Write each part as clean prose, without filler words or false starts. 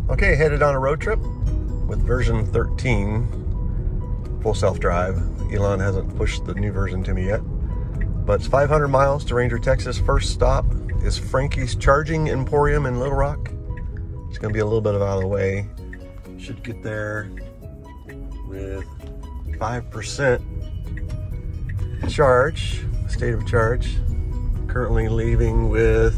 Okay, headed on a road trip with version 13, full self-drive. Elon hasn't pushed the new version to me yet, but it's 500 miles to Ranger, Texas. First stop is Frankie's Charging Emporium in Little Rock. It's gonna be a little bit out of the way. Should get there with 5% charge, state of charge. Currently leaving with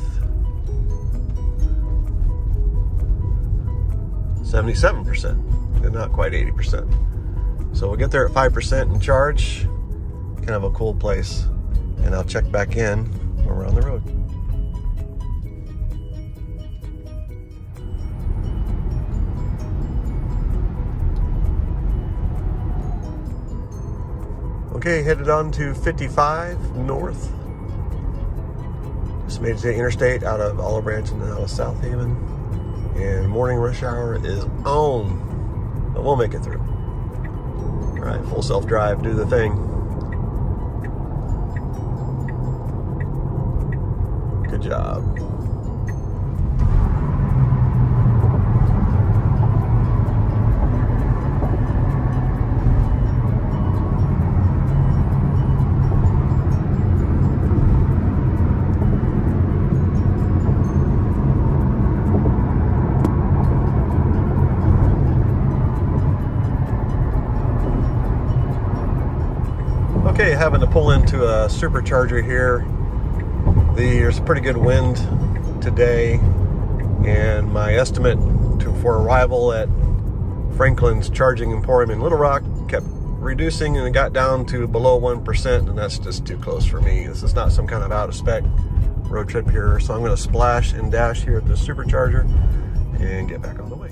77%, and not quite 80%. So we'll get there at 5% in charge. Kind of a cool place. And I'll check back in when we're on the road. Okay, headed on to 55 north. Just made it to the interstate out of Olive Branch and out of South Haven. And morning rush hour is on, but we'll make it through. All right, full self-drive, do the thing. Good job. Okay, having to pull into a supercharger here. There's a pretty good wind today, and my estimate for arrival at Franklin's Charging Emporium in Little Rock kept reducing, and it got down to below 1%, and that's just too close for me. This is not some kind of out-of-spec road trip here, so I'm going to splash and dash here at the supercharger and get back on the way.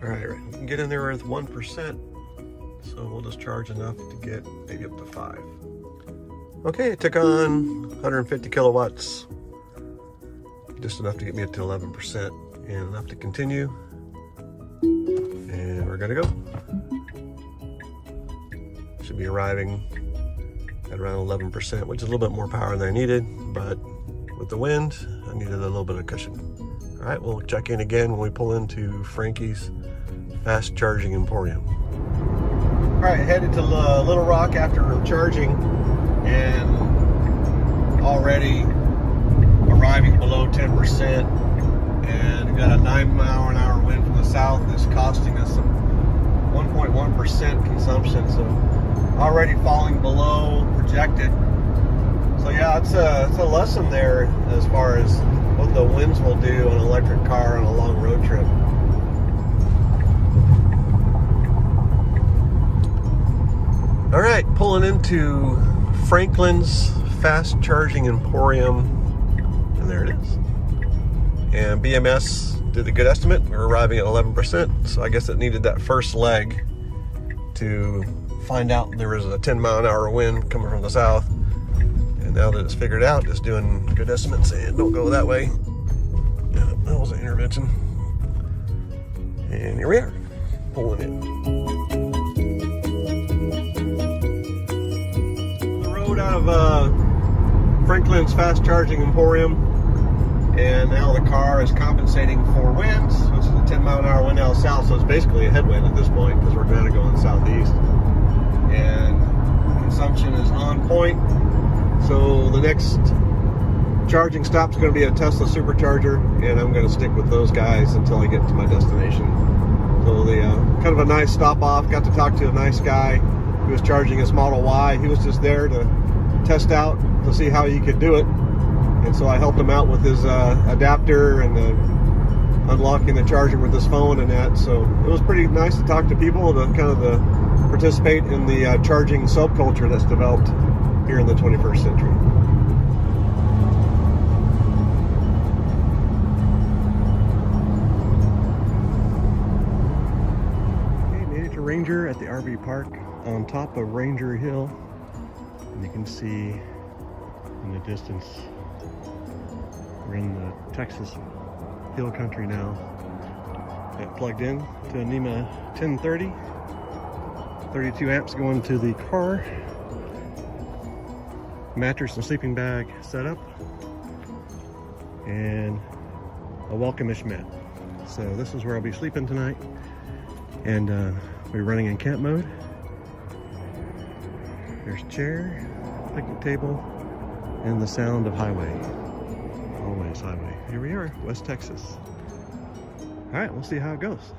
All right, you can get in there with 1%, so we'll just charge enough to get maybe up to 5. Okay, it took on 150 kilowatts, just enough to get me up to 11%, and enough to continue, and we're gonna go. Should be arriving at around 11%, which is a little bit more power than I needed, but with the wind, I needed a little bit of cushion. All right, we'll check in again when we pull into Frankie's Fast Charging Emporium. All right, headed to Little Rock after charging, and already arriving below 10%, and got a 9-mile-an-hour wind from the south that's costing us some 1.1% consumption, so already falling below projected. So yeah, it's a lesson there as far as what the winds will do on an electric car on a long road trip. All right, pulling into Franklin's Fast Charging Emporium, and there it is. And BMS did a good estimate. We're arriving at 11%, so I guess it needed that first leg to find out there was a 10-mile-an-hour wind coming from the south. And now that it's figured out, it's doing good estimates and don't go that way. Yeah, that was an intervention. And here we are, pulling in. The road out of Franklin's Fast Charging Emporium, and now the car is compensating for winds, which is a 10-mile-an-hour wind out south, so it's basically a headwind at this point because we're going to go in the southeast. And consumption is on point. So the next charging stop is going to be a Tesla supercharger, and I'm going to stick with those guys until I get to my destination. So the kind of a nice stop off. Got to talk to a nice guy who was charging his Model Y. He was just there to test out to see how he could do it, and so I helped him out with his adapter and unlocking the charger with his phone and that. So it was pretty nice to talk to people to kind of participate in the charging subculture that's developed here in the 21st century. Okay, made it to Ranger at the RV park on top of Ranger Hill. And you can see in the distance, we're in the Texas hill country now. Got plugged in to a NEMA 1030. 32 amps going to the car. Mattress and sleeping bag set up. And a welcome-ish mat. So this is where I'll be sleeping tonight. And we're running in camp mode. There's a chair, picnic table, and the sound of highway. Always highway. Here we are, West Texas. All right, we'll see how it goes.